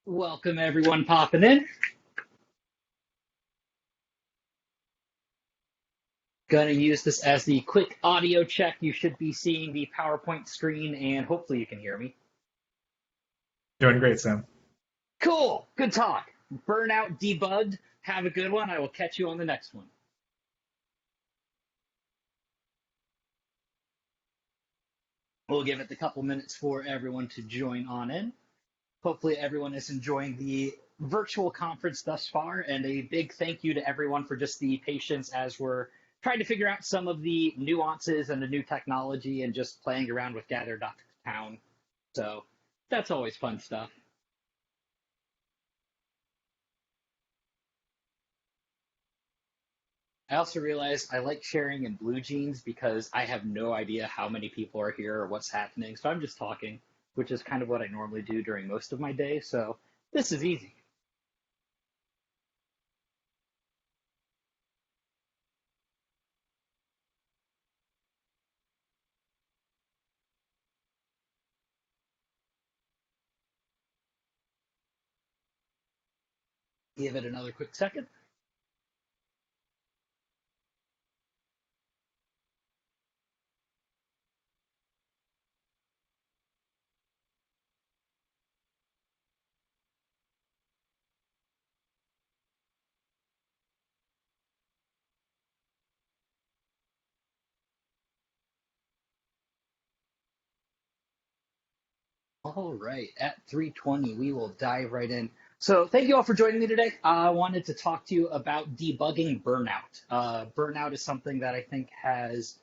Welcome everyone popping in. Going to use this as the quick audio check. You should be seeing the PowerPoint screen and hopefully you can hear me. Doing great, Sam. Cool. Good talk. Burnout debugged. Have a good one. I will catch you on the next one. We'll give it a couple minutes for everyone to join on in. Hopefully everyone is enjoying the virtual conference thus far, and a big thank you to everyone for just the patience as we're trying to figure out some of the nuances and the new technology and just playing around with Gather.town. So that's always fun stuff. I also realize I like sharing in blue jeans because I have no idea how many people are here or what's happening. So I'm just talking, which is kind of what I normally do during most of my day. So this is easy. Give it another quick second. All right, at 3:20, we will dive right in. So, thank you all for joining me today. I wanted to talk to you about debugging burnout. Burnout is something that I think has,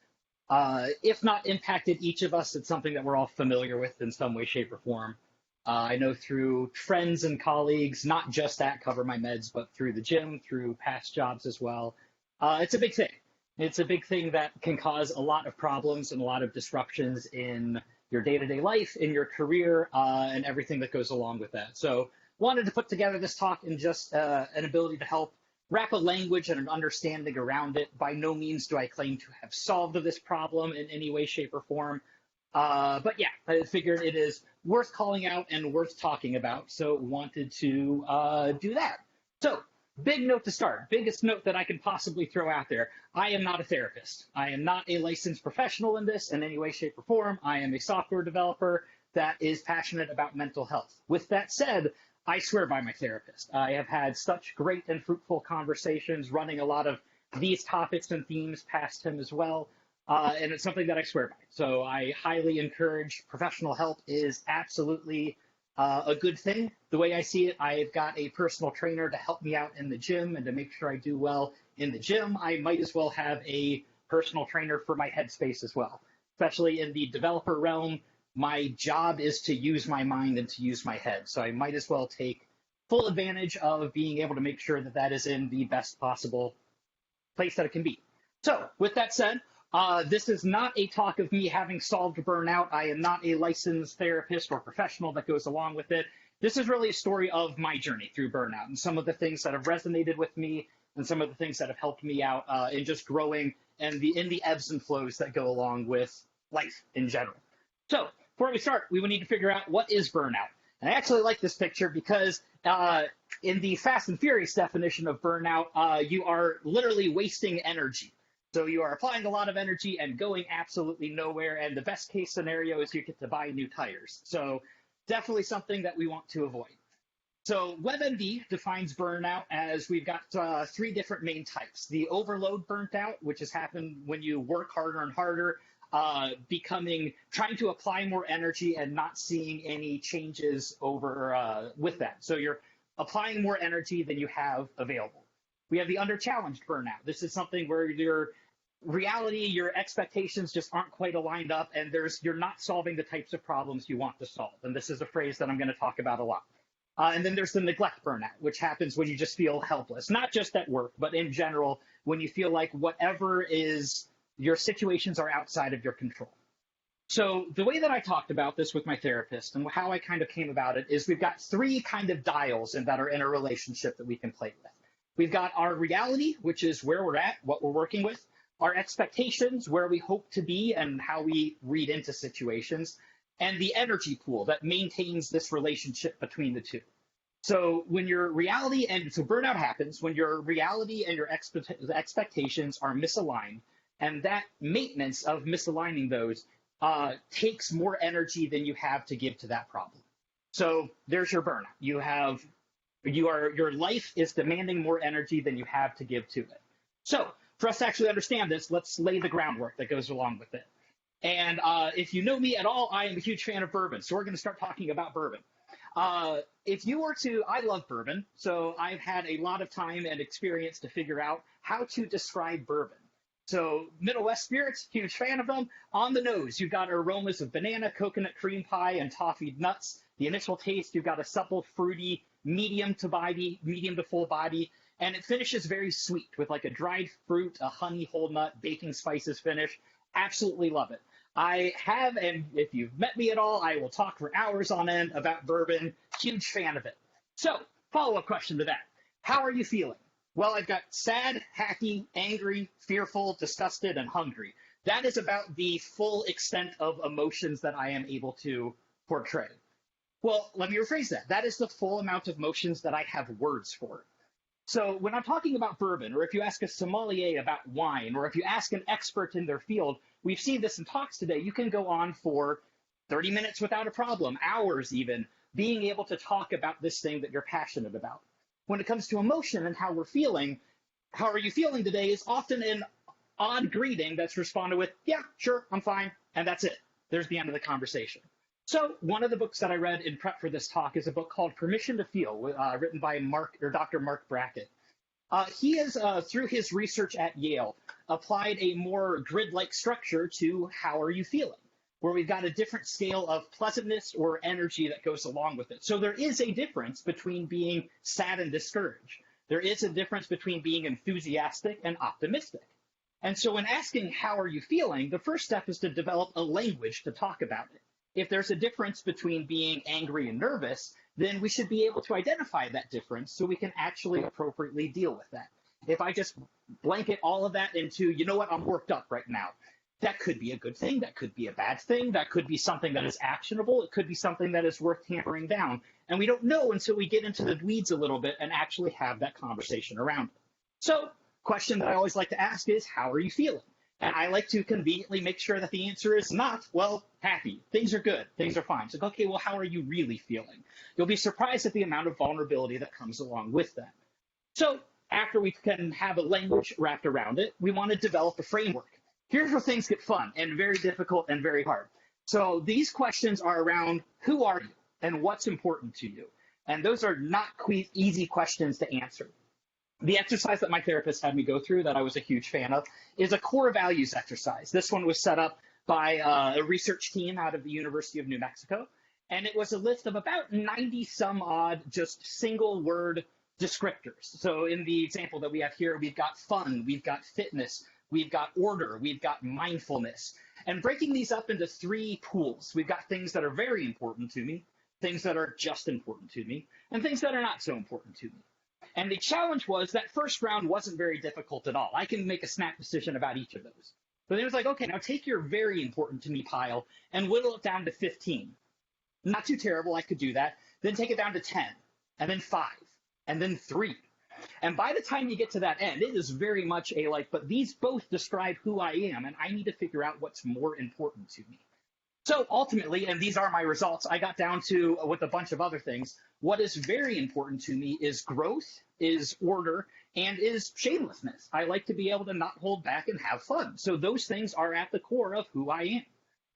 if not impacted each of us, it's something that we're all familiar with in some way, shape, or form. I know through friends and colleagues, not just at Cover My Meds, but through the gym, through past jobs as well. It's a big thing. It's a big thing that can cause a lot of problems and a lot of disruptions in your day-to-day life, in your career, and everything that goes along with that. So, wanted to put together this talk and just an ability to help wrap a language and an understanding around it. By no means do I claim to have solved this problem in any way, shape, or form. But yeah, I figured it is worth calling out and worth talking about, so wanted to do that. So, big note to start, biggest note that I can possibly throw out there. I am not a therapist. I am not a licensed professional in this in any way, shape, or form. I am a software developer that is passionate about mental health. With that said, I swear by my therapist. I have had such great and fruitful conversations running a lot of these topics and themes past him as well. And it's something that I swear by. So I highly encourage professional help is absolutely a good thing. The way I see it, I've got a personal trainer to help me out in the gym and to make sure I do well in the gym. I might as well have a personal trainer for my headspace as well, especially in the developer realm. My job is to use my mind and to use my head. So I might as well take full advantage of being able to make sure that that is in the best possible place that it can be. So, with that said, this is not a talk of me having solved burnout. I am not a licensed therapist or professional that goes along with it. This is really a story of my journey through burnout and some of the things that have resonated with me and some of the things that have helped me out in just growing and in the ebbs and flows that go along with life in general. So, before we start, we will need to figure out what is burnout. And I actually like this picture because in the Fast and Furious definition of burnout, you are literally wasting energy. So you are applying a lot of energy and going absolutely nowhere. And the best case scenario is you get to buy new tires. So definitely something that we want to avoid. So WebMD defines burnout as we've got three different main types. The overload burnt out, which has happened when you work harder and harder, trying to apply more energy and not seeing any changes over with that. So you're applying more energy than you have available. We have the under-challenged burnout. This is something where your reality, your expectations just aren't quite aligned up, and you're not solving the types of problems you want to solve. And this is a phrase that I'm going to talk about a lot. And then there's the neglect burnout, which happens when you just feel helpless, not just at work, but in general, when you feel like whatever is your situations are outside of your control. So the way that I talked about this with my therapist and how I kind of came about it is we've got three kind of dials and that are in a relationship that we can play with. We've got our reality, which is where we're at, what we're working with, our expectations, where we hope to be and how we read into situations, and the energy pool that maintains this relationship between the two. So when your reality and so burnout happens when your reality and your expectations are misaligned, and that maintenance of misaligning those takes more energy than you have to give to that problem. So there's your burnout. Your life is demanding more energy than you have to give to it. So for us to actually understand this, let's lay the groundwork that goes along with it. And if you know me at all, I am a huge fan of bourbon. So we're going to start talking about bourbon. If you were to, I love bourbon, so I've had a lot of time and experience to figure out how to describe bourbon. So Middle West spirits, huge fan of them. On the nose, you've got aromas of banana, coconut cream pie, and toffee nuts. The initial taste, you've got a supple, fruity, medium to full body, and it finishes very sweet with like a dried fruit, a honey whole nut, baking spices finish. Absolutely love it. I have, and if you've met me at all, I will talk for hours on end about bourbon. Huge fan of it. So, follow-up question to that. How are you feeling? Well, I've got sad, happy, angry, fearful, disgusted, and hungry. That is about the full extent of emotions that I am able to portray. Well, let me rephrase that. That is the full amount of emotions that I have words for. So when I'm talking about bourbon, or if you ask a sommelier about wine, or if you ask an expert in their field, we've seen this in talks today, you can go on for 30 minutes without a problem, hours even, being able to talk about this thing that you're passionate about. When it comes to emotion and how we're feeling, how are you feeling today is often an odd greeting that's responded with, yeah, sure, I'm fine, and that's it. There's the end of the conversation. So one of the books that I read in prep for this talk is a book called Permission to Feel, written by Dr. Mark Brackett. He has, through his research at Yale, applied a more grid-like structure to how are you feeling, where we've got a different scale of pleasantness or energy that goes along with it. So there is a difference between being sad and discouraged. There is a difference between being enthusiastic and optimistic. And so when asking how are you feeling, the first step is to develop a language to talk about it. If there's a difference between being angry and nervous, then we should be able to identify that difference so we can actually appropriately deal with that. If I just blanket all of that into, you know what, I'm worked up right now, that could be a good thing, that could be a bad thing, that could be something that is actionable, it could be something that is worth hammering down. And we don't know until we get into the weeds a little bit and actually have that conversation around it. So, question that I always like to ask is, how are you feeling? And I like to conveniently make sure that the answer is not, well, happy. Things are good. Things are fine. So, okay, well, how are you really feeling? You'll be surprised at the amount of vulnerability that comes along with that. So, after we can have a language wrapped around it, we want to develop a framework. Here's where things get fun and very difficult and very hard. So, these questions are around who are you and what's important to you? And those are not easy questions to answer. The exercise that my therapist had me go through that I was a huge fan of is a core values exercise. This one was set up by a research team out of the University of New Mexico, and it was a list of about 90 some odd just single word descriptors. So in the example that we have here, we've got fun, we've got fitness, we've got order, we've got mindfulness, and breaking these up into three pools. We've got things that are very important to me, things that are just important to me, and things that are not so important to me. And the challenge was that first round wasn't very difficult at all. I can make a snap decision about each of those. But it was like, okay, now take your very important to me pile and whittle it down to 15. Not too terrible, I could do that. Then take it down to 10, and then 5, and then 3. And by the time you get to that end, it is very much a like, but these both describe who I am, and I need to figure out what's more important to me. So ultimately, and these are my results, I got down to, with a bunch of other things, what is very important to me is growth, is order, and is shamelessness. I like to be able to not hold back and have fun. So those things are at the core of who I am.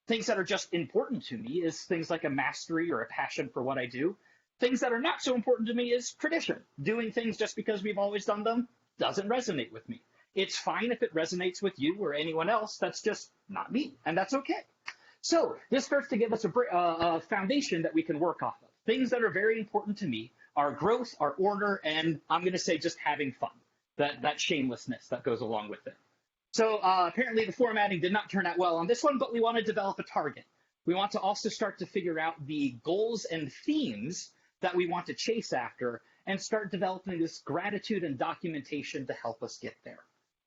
Things that are just important to me is things like a mastery or a passion for what I do. Things that are not so important to me is tradition. Doing things just because we've always done them doesn't resonate with me. It's fine if it resonates with you or anyone else. That's just not me, and that's okay. So this starts to give us a foundation that we can work off of. Things that are very important to me are growth, are order, and I'm going to say just having fun, that shamelessness that goes along with it. So apparently the formatting did not turn out well on this one, but we want to develop a target. We want to also start to figure out the goals and themes that we want to chase after and start developing this gratitude and documentation to help us get there.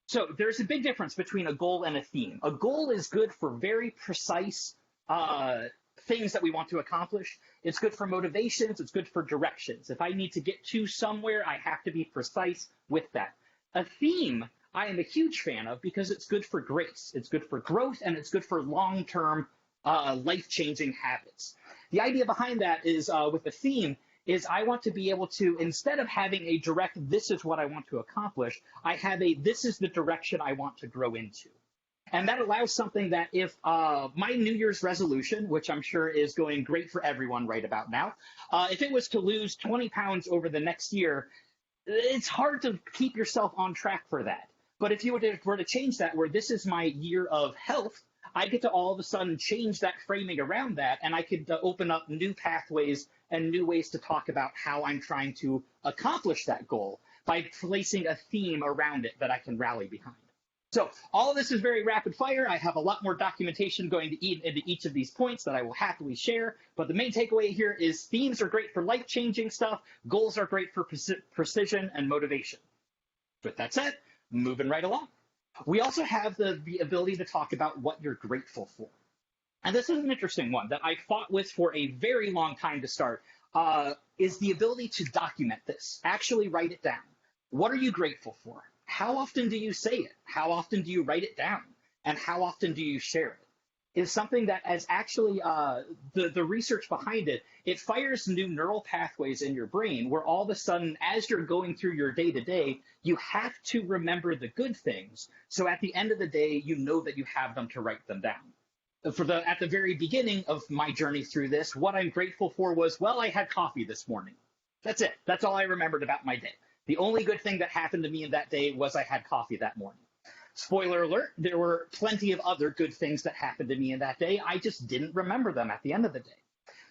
So there's a big difference between a goal and a theme. A goal is good for very precise things that we want to accomplish. It's good for motivations. It's good for directions. If I need to get to somewhere, I have to be precise with that. A theme I am a huge fan of because it's good for grace. It's good for growth, and it's good for long-term life-changing habits. The idea behind that is with a theme is I want to be able to, instead of having a direct, this is what I want to accomplish, I have a, this is the direction I want to grow into. And that allows something that if my New Year's resolution, which I'm sure is going great for everyone right about now, if it was to lose 20 pounds over the next year, it's hard to keep yourself on track for that. But if you were to change that, where this is my year of health, I get to all of a sudden change that framing around that, and I could open up new pathways and new ways to talk about how I'm trying to accomplish that goal by placing a theme around it that I can rally behind. So all of this is very rapid fire. I have a lot more documentation going to into each of these points that I will happily share. But the main takeaway here is themes are great for life-changing stuff. Goals are great for precision and motivation. With that said, moving right along. We also have the ability to talk about what you're grateful for. And this is an interesting one that I fought with for a very long time to start, is the ability to document this, actually write it down. What are you grateful for? How often do you say it? How often do you write it down? And how often do you share it? Is something that as actually the research behind it, it fires new neural pathways in your brain where all of a sudden, as you're going through your day-to-day, you have to remember the good things. So at the end of the day, you know that you have them to write them down. At the very beginning of my journey through this, what I'm grateful for was, well, I had coffee this morning. That's it. That's all I remembered about my day. The only good thing that happened to me in that day was I had coffee that morning. Spoiler alert, there were plenty of other good things that happened to me in that day. I just didn't remember them at the end of the day.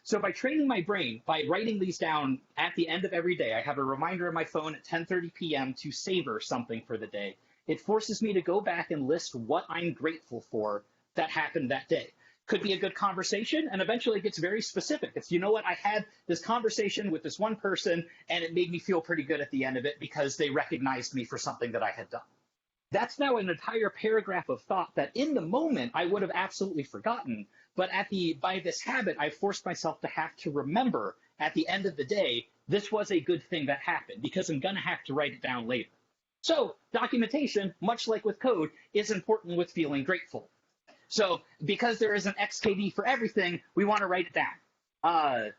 So by training my brain, by writing these down at the end of every day, I have a reminder on my phone at 10:30 p.m. to savor something for the day. It forces me to go back and list what I'm grateful for that happened that day. Could be a good conversation, and eventually it gets very specific. It's, you know what, I had this conversation with this one person, and it made me feel pretty good at the end of it because they recognized me for something that I had done. That's now an entire paragraph of thought that in the moment I would have absolutely forgotten, but by this habit, I forced myself to have to remember at the end of the day, this was a good thing that happened because I'm going to have to write it down later. So documentation, much like with code, is important with feeling grateful. So because there is an XKD for everything, we want to write it down.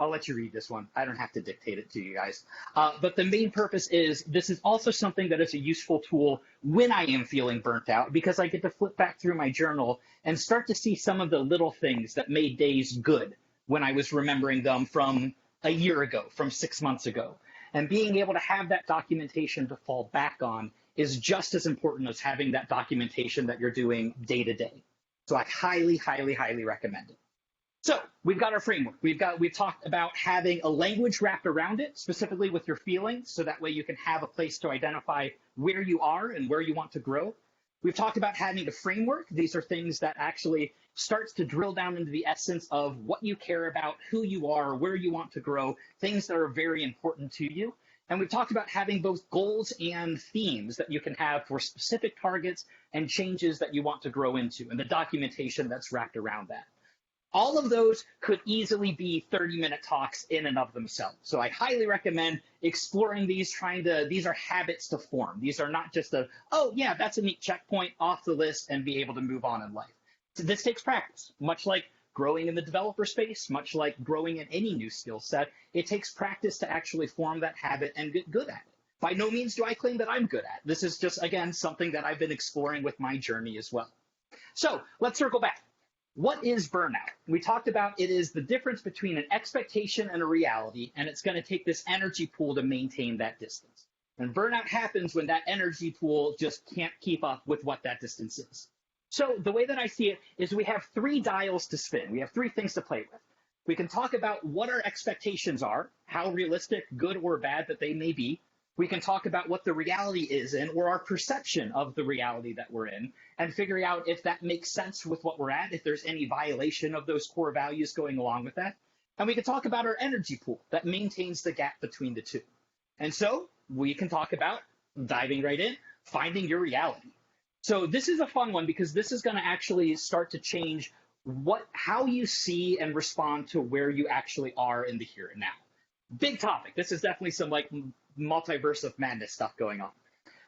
I'll let you read this one. I don't have to dictate it to you guys. But the main purpose is this is also something that is a useful tool when I am feeling burnt out because I get to flip back through my journal and start to see some of the little things that made days good when I was remembering them from a year ago, from 6 months ago. And being able to have that documentation to fall back on is just as important as having that documentation that you're doing day to day. So I highly, highly, highly recommend it. So we've got our framework. We've talked about having a language wrapped around it, specifically with your feelings, so that way you can have a place to identify where you are and where you want to grow. We've talked about having a framework. These are things that actually starts to drill down into the essence of what you care about, who you are, where you want to grow, things that are very important to you. And we've talked about having both goals and themes that you can have for specific targets and changes that you want to grow into, and the documentation that's wrapped around that. All of those could easily be 30-minute talks in and of themselves. So I highly recommend exploring these, these are habits to form. These are not just oh yeah, that's a neat checkpoint off the list and be able to move on in life. So this takes practice, much like growing in the developer space, much like growing in any new skill set. It takes practice to actually form that habit and get good at it. By no means do I claim that I'm good at it. This is just, again, something that I've been exploring with my journey as well. So let's circle back. What is burnout? We talked about it is the difference between an expectation and a reality, and it's going to take this energy pool to maintain that distance. And burnout happens when that energy pool just can't keep up with what that distance is. So the way that I see it is we have 3 dials to spin. We have 3 things to play with. We can talk about what our expectations are, how realistic, good or bad that they may be. We can talk about what the reality is in, or our perception of the reality that we're in, and figuring out if that makes sense with what we're at, if there's any violation of those core values going along with that. And we can talk about our energy pool that maintains the gap between the two. And so we can talk about, diving right in, finding your reality. So this is a fun one because this is going to actually start to change how you see and respond to where you actually are in the here and now. Big topic. This is definitely some like multiverse of madness stuff going on.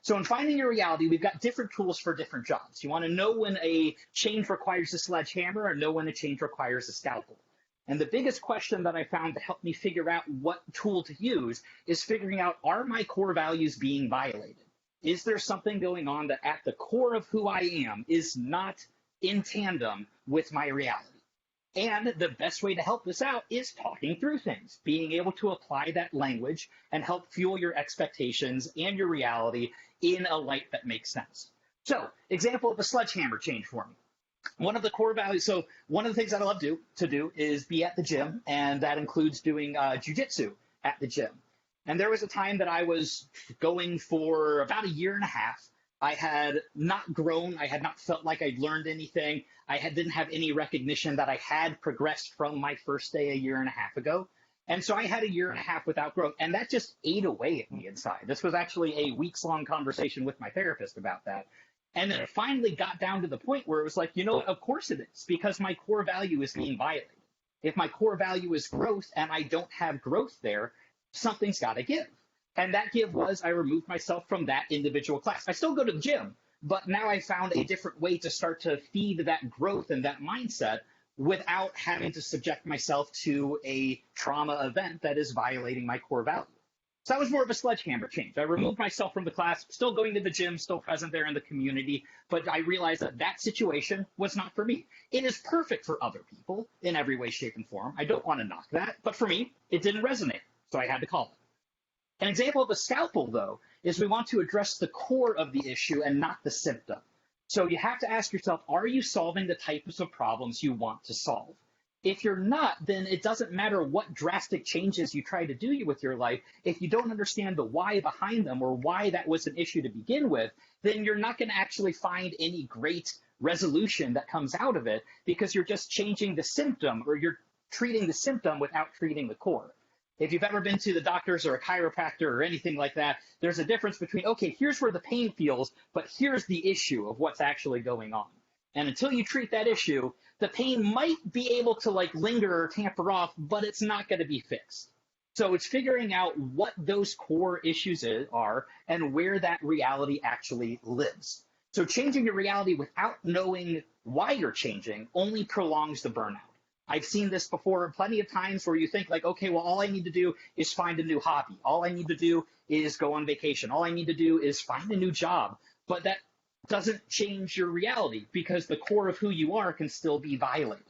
So in finding your reality, we've got different tools for different jobs. You want to know when a change requires a sledgehammer or know when a change requires a scalpel. And the biggest question that I found to help me figure out what tool to use is figuring out, are my core values being violated? Is there something going on that at the core of who I am is not in tandem with my reality? And the best way to help this out is talking through things, being able to apply that language and help fuel your expectations and your reality in a light that makes sense. So, example of a sledgehammer change for me. One of the core values, so one of the things that I love to do is be at the gym, and that includes doing jujitsu at the gym. And there was a time that I was going for about a year and a half. I had not grown. I had not felt like I'd learned anything. Didn't have any recognition that I had progressed from my first day a year and a half ago. And so I had a year and a half without growth, and that just ate away at me inside. This was actually a weeks-long conversation with my therapist about that. And then it finally got down to the point where it was like, of course it is, because my core value is being violated. If my core value is growth and I don't have growth there, something's got to give. And that give was I removed myself from that individual class. I still go to the gym, but now I found a different way to start to feed that growth and that mindset without having to subject myself to a trauma event that is violating my core value. So that was more of a sledgehammer change. I removed myself from the class, still going to the gym, still present there in the community, but I realized that that situation was not for me. It is perfect for other people in every way, shape, and form. I don't want to knock that, but for me, it didn't resonate, so I had to call it. An example of a scalpel, though, is we want to address the core of the issue and not the symptom. So you have to ask yourself, are you solving the types of problems you want to solve? If you're not, then it doesn't matter what drastic changes you try to do with your life. If you don't understand the why behind them or why that was an issue to begin with, then you're not going to actually find any great resolution that comes out of it because you're just changing the symptom or you're treating the symptom without treating the core. If you've ever been to the doctors or a chiropractor or anything like that, there's a difference between, okay, here's where the pain feels, but here's the issue of what's actually going on. And until you treat that issue, the pain might be able to like linger or tamper off, but it's not going to be fixed. So it's figuring out what those core issues are and where that reality actually lives. So changing your reality without knowing why you're changing only prolongs the burnout. I've seen this before plenty of times where you think like, okay, well, all I need to do is find a new hobby. All I need to do is go on vacation. All I need to do is find a new job. But that doesn't change your reality because the core of who you are can still be violated.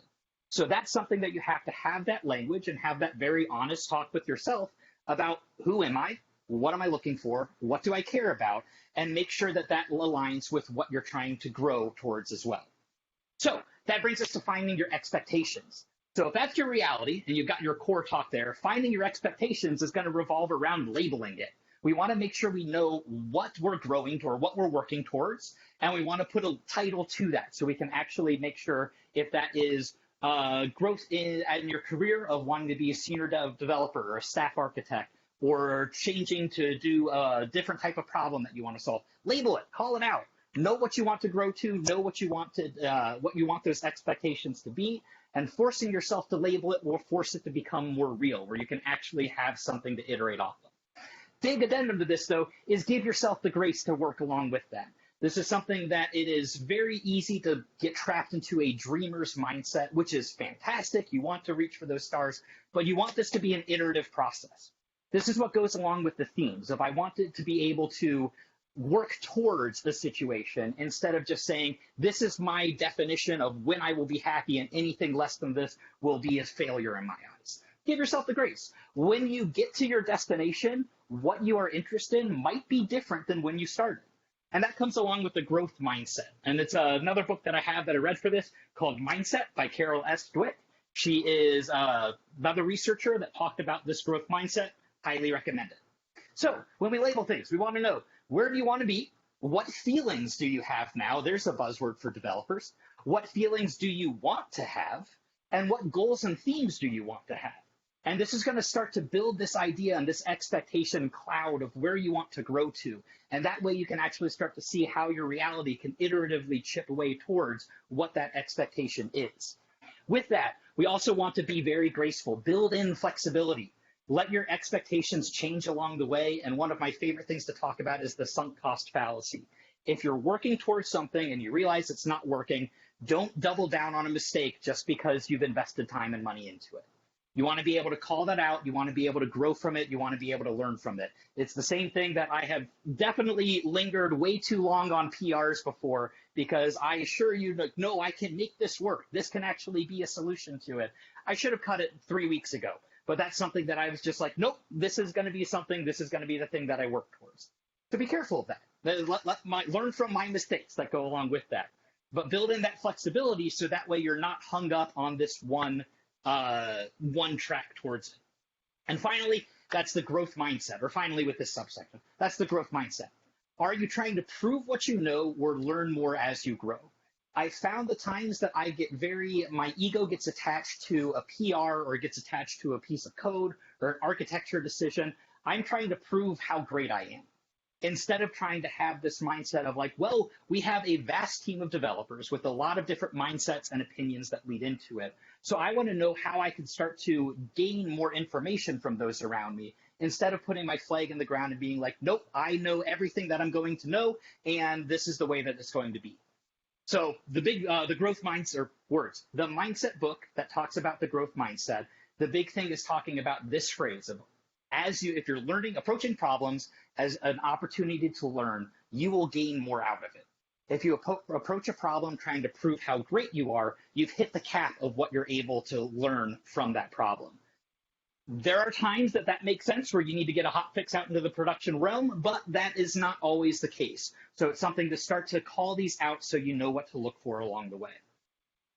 So that's something that you have to have that language and have that very honest talk with yourself about who am I? What am I looking for? What do I care about? And make sure that that aligns with what you're trying to grow towards as well. So that brings us to finding your expectations. So if that's your reality and you've got your core talk there, finding your expectations is going to revolve around labeling it. We want to make sure we know what we're growing to or what we're working towards, and we want to put a title to that so we can actually make sure if that is growth in your career of wanting to be a senior developer or a staff architect or changing to do a different type of problem that you want to solve. Label it, call it out. Know what you want to grow to, know what you want those expectations to be, and forcing yourself to label it will force it to become more real, where you can actually have something to iterate off of. Big addendum to this, though, is give yourself the grace to work along with that. This is something that it is very easy to get trapped into a dreamer's mindset, which is fantastic. You want to reach for those stars, but you want this to be an iterative process. This is what goes along with the themes. If I wanted to be able to work towards the situation instead of just saying, this is my definition of when I will be happy and anything less than this will be a failure in my eyes. Give yourself the grace. When you get to your destination, what you are interested in might be different than when you started. And that comes along with the growth mindset. And it's another book that I have that I read for this called Mindset by Carol S. Dweck. She is another researcher that talked about this growth mindset. Highly recommend it. So when we label things, we want to know, where do you want to be? What feelings do you have now? There's a buzzword for developers. What feelings do you want to have? And what goals and themes do you want to have? And this is going to start to build this idea and this expectation cloud of where you want to grow to. And that way you can actually start to see how your reality can iteratively chip away towards what that expectation is. With that, we also want to be very graceful, build in flexibility. Let your expectations change along the way. And one of my favorite things to talk about is the sunk cost fallacy. If you're working towards something and you realize it's not working, don't double down on a mistake just because you've invested time and money into it. You want to be able to call that out. You want to be able to grow from it. You want to be able to learn from it. It's the same thing that I have definitely lingered way too long on PRs before, because I assure you, like, no, I can make this work. This can actually be a solution to it. I should have cut it 3 weeks ago, but that's something that I was just like, nope, this is going to be something. This is going to be the thing that I work towards. So be careful of that. Learn from my mistakes that go along with that. But build in that flexibility so that way you're not hung up on this one track towards it. And finally, that's the growth mindset, or finally with this subsection, that's the growth mindset. Are you trying to prove what you know or learn more as you grow? I found the times that my ego gets attached to a PR or gets attached to a piece of code or an architecture decision. I'm trying to prove how great I am, instead of trying to have this mindset of like, well, we have a vast team of developers with a lot of different mindsets and opinions that lead into it. So I want to know how I can start to gain more information from those around me, instead of putting my flag in the ground and being like, nope, I know everything that I'm going to know, and this is the way that it's going to be. So the growth mindset, or words, the mindset book that talks about the growth mindset, the big thing is talking about this phrase of, if you're approaching problems as an opportunity to learn, you will gain more out of it. If you approach a problem trying to prove how great you are, you've hit the cap of what you're able to learn from that problem. There are times that makes sense where you need to get a hot fix out into the production realm, but that is not always the case. So it's something to start to call these out so you know what to look for along the way.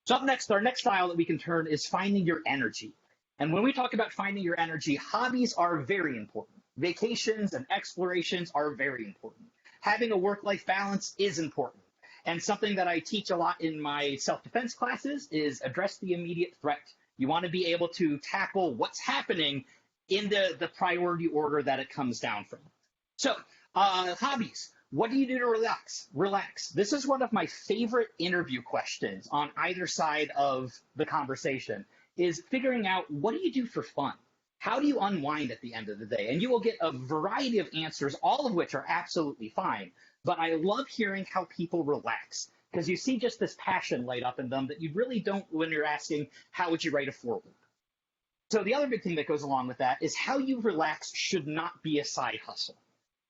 So up next, our next style that we can turn is finding your energy. And when we talk about finding your energy, hobbies are very important. Vacations and explorations are very important. Having a work-life balance is important. And something that I teach a lot in my self-defense classes is address the immediate threat. You want to be able to tackle what's happening in the priority order that it comes down from. So, hobbies. What do you do to relax? Relax. This is one of my favorite interview questions on either side of the conversation, is figuring out, what do you do for fun? How do you unwind at the end of the day? And you will get a variety of answers, all of which are absolutely fine. But I love hearing how people relax, because you see just this passion light up in them that you really don't when you're asking, how would you write a foreword? So the other big thing that goes along with that is how you relax should not be a side hustle.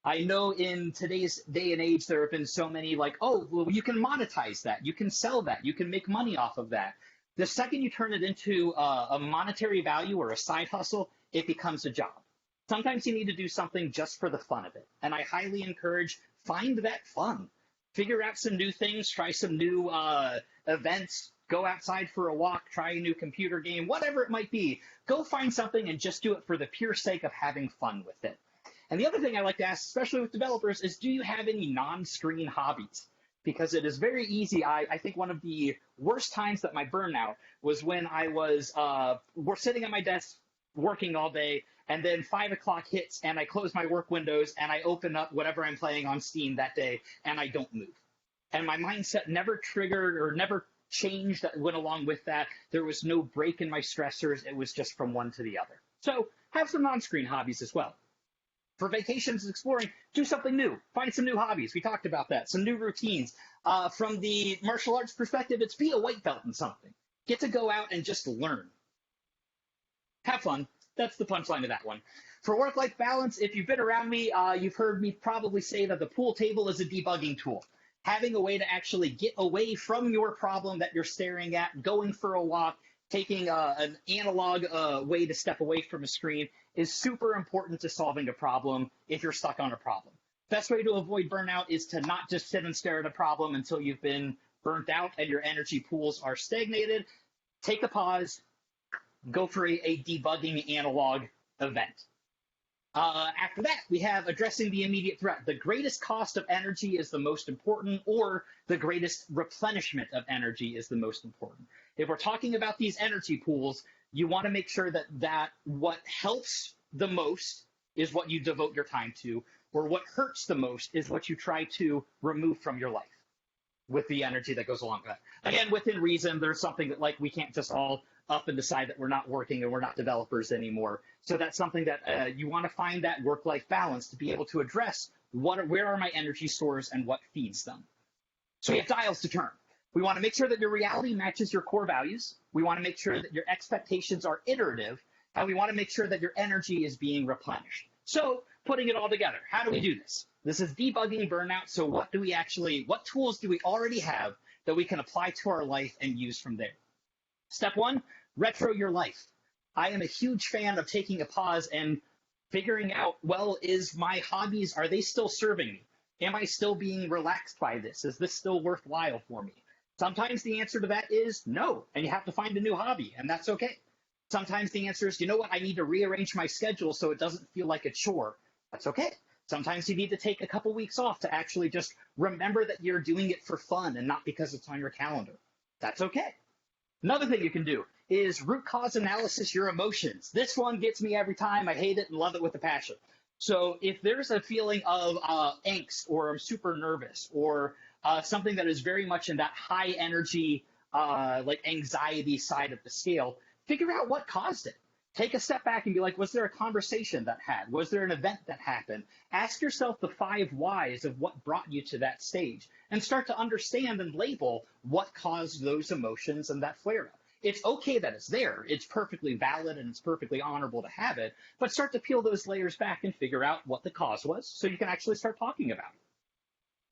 I know in today's day and age, there have been so many like, oh, well, you can monetize that. You can sell that. You can make money off of that. The second you turn it into a monetary value or a side hustle, it becomes a job. Sometimes you need to do something just for the fun of it. And I highly encourage, find that fun. Figure out some new things, try some new events, go outside for a walk, try a new computer game, whatever it might be. Go find something and just do it for the pure sake of having fun with it. And the other thing I like to ask, especially with developers, is do you have any non-screen hobbies? Because it is very easy. I think one of the worst times that my burnout was when I was sitting at my desk working all day, and then 5 o'clock hits and I close my work windows and I open up whatever I'm playing on Steam that day and I don't move. And my mindset never triggered or never changed that went along with that. There was no break in my stressors. It was just from one to the other. So have some non-screen hobbies as well. For vacations and exploring, do something new. Find some new hobbies. We talked about that. Some new routines. From the martial arts perspective, it's be a white belt in something. Get to go out and just learn. Have fun. That's the punchline of that one. For work-life balance, if you've been around me, you've heard me probably say that the pool table is a debugging tool. Having a way to actually get away from your problem that you're staring at, going for a walk, taking an analog way to step away from a screen is super important to solving a problem if you're stuck on a problem. Best way to avoid burnout is to not just sit and stare at a problem until you've been burnt out and your energy pools are stagnated. Take a pause, go for a debugging analog event. After that, we have addressing the immediate threat. The greatest cost of energy is the most important, or the greatest replenishment of energy is the most important. If we're talking about these energy pools, you want to make sure that what helps the most is what you devote your time to, or what hurts the most is what you try to remove from your life. with the energy that goes along with that. Again, within reason, there's something that like we can't just all up and decide that we're not working and we're not developers anymore. So that's something that you want to find that work-life balance to be able to address where are my energy stores and what feeds them. So we have dials to turn. We want to make sure that your reality matches your core values. We want to make sure that your expectations are iterative, and we want to make sure that your energy is being replenished. So putting it all together, how do we do this? This is debugging burnout. So what tools do we already have that we can apply to our life and use from there? Step one, retro your life. I am a huge fan of taking a pause and figuring out, well, is my hobbies, are they still serving me? Am I still being relaxed by this? Is this still worthwhile for me? Sometimes the answer to that is no, and you have to find a new hobby, and that's okay. Sometimes the answer is, you know what, I need to rearrange my schedule so it doesn't feel like a chore. That's okay. Sometimes you need to take a couple weeks off to actually just remember that you're doing it for fun and not because it's on your calendar. That's okay. Another thing you can do is root cause analysis your emotions. This one gets me every time. I hate it and love it with a passion. So if there's a feeling of angst, or I'm super nervous, or something that is very much in that high energy, like anxiety side of the scale, figure out what caused it. Take a step back and be like, was there a conversation that had? Was there an event that happened? Ask yourself the 5 whys of what brought you to that stage and start to understand and label what caused those emotions and that flare up. It's okay that it's there. It's perfectly valid and it's perfectly honorable to have it, but start to peel those layers back and figure out what the cause was so you can actually start talking about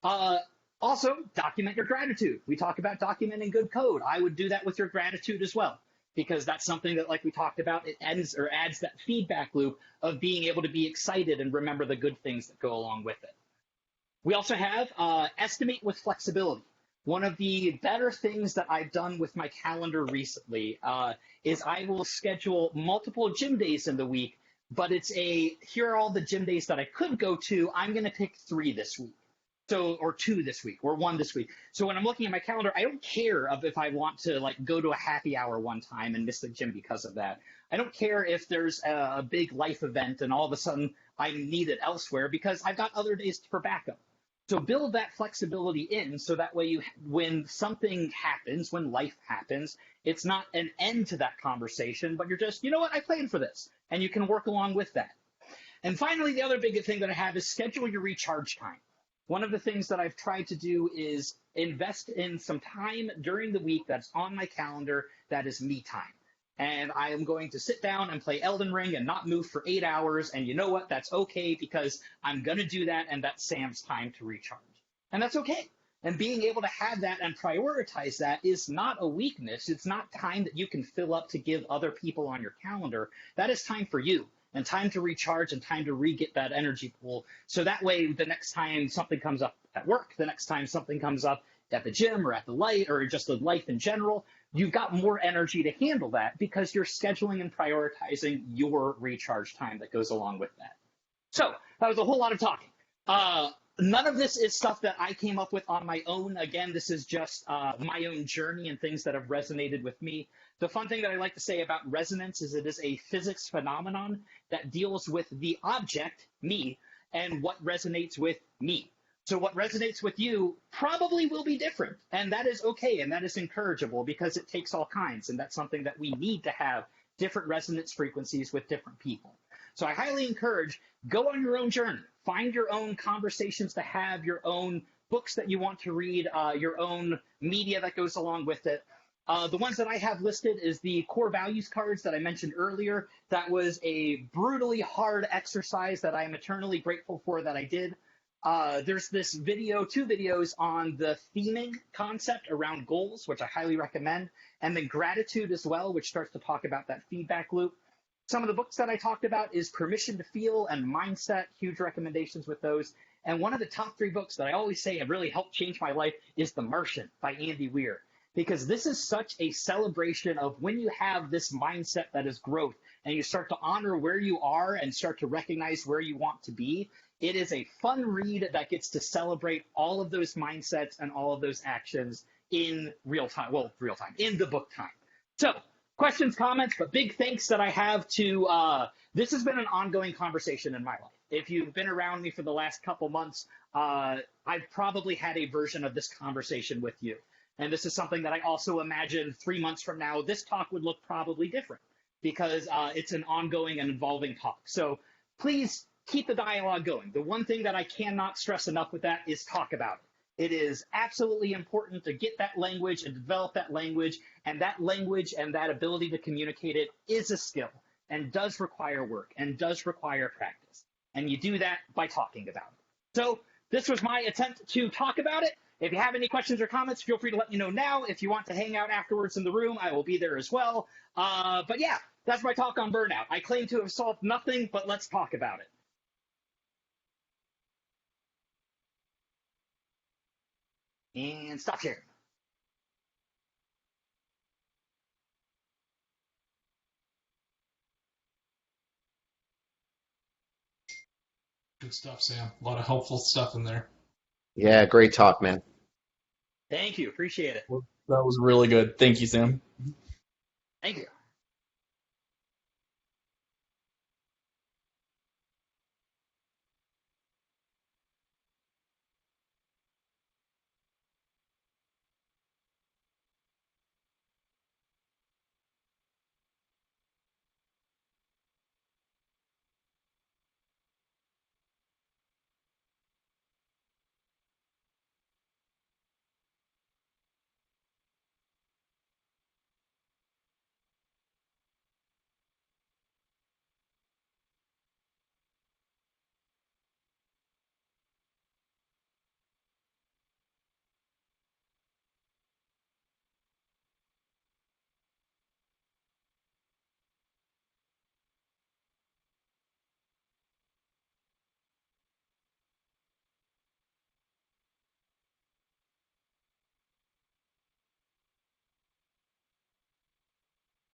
it. Also, document your gratitude. We talk about documenting good code. I would do that with your gratitude as well, because that's something that, like we talked about, it adds that feedback loop of being able to be excited and remember the good things that go along with it. We also have estimate with flexibility. One of the better things that I've done with my calendar recently is I will schedule multiple gym days in the week, but here are all the gym days that I could go to. I'm going to pick 3 this week. So, or 2 this week, or 1 this week. So when I'm looking at my calendar, I don't care if I want to like go to a happy hour one time and miss the gym because of that. I don't care if there's a big life event and all of a sudden I need it elsewhere because I've got other days for backup. So build that flexibility in so that way when something happens, when life happens, it's not an end to that conversation, but you're just, you know what, I planned for this, and you can work along with that. And finally, the other big thing that I have is schedule your recharge time. One of the things that I've tried to do is invest in some time during the week that's on my calendar that is me time. And I am going to sit down and play Elden Ring and not move for 8 hours. And you know what? That's okay because I'm going to do that, and that's Sam's time to recharge. And that's okay. And being able to have that and prioritize that is not a weakness. It's not time that you can fill up to give other people on your calendar. That is time for you, and time to recharge and time to re-get that energy pool. So that way, the next time something comes up at work, the next time something comes up at the gym or at the light or just the life in general, you've got more energy to handle that because you're scheduling and prioritizing your recharge time that goes along with that. So that was a whole lot of talking. None of this is stuff that I came up with on my own. Again, this is just my own journey and things that have resonated with me. The fun thing that I like to say about resonance is it is a physics phenomenon that deals with the object, me, and what resonates with me. So what resonates with you probably will be different, and that is okay, and that is encourageable because it takes all kinds, and that's something that we need to have different resonance frequencies with different people. So I highly encourage, go on your own journey. Find your own conversations to have, your own books that you want to read, your own media that goes along with it. The ones that I have listed is the core values cards that I mentioned earlier. That was a brutally hard exercise that I am eternally grateful for that I did. There's this video, 2 videos on the theming concept around goals, which I highly recommend, and then gratitude as well, which starts to talk about that feedback loop. Some of the books that I talked about is Permission to Feel and Mindset, huge recommendations with those. And one of the top 3 books that I always say have really helped change my life is The Martian by Andy Weir, because this is such a celebration of when you have this mindset that is growth and you start to honor where you are and start to recognize where you want to be. It is a fun read that gets to celebrate all of those mindsets and all of those actions in real time, in the book time. So questions, comments, but big thanks that I have to. This has been an ongoing conversation in my life. If you've been around me for the last couple months, I've probably had a version of this conversation with you. And this is something that I also imagine 3 months from now, this talk would look probably different because it's an ongoing and evolving talk. So please keep the dialogue going. The one thing that I cannot stress enough with that is talk about it. It is absolutely important to get that language and develop that language, and that ability to communicate it is a skill and does require work and does require practice. And you do that by talking about it. So this was my attempt to talk about it. If you have any questions or comments, feel free to let me know now. If you want to hang out afterwards in the room, I will be there as well. But yeah, that's my talk on burnout. I claim to have solved nothing, but let's talk about it. And stop sharing. Good stuff, Sam. A lot of helpful stuff in there. Yeah, great talk, man. Thank you. Appreciate it. That was really good. Thank you, Sam. Thank you.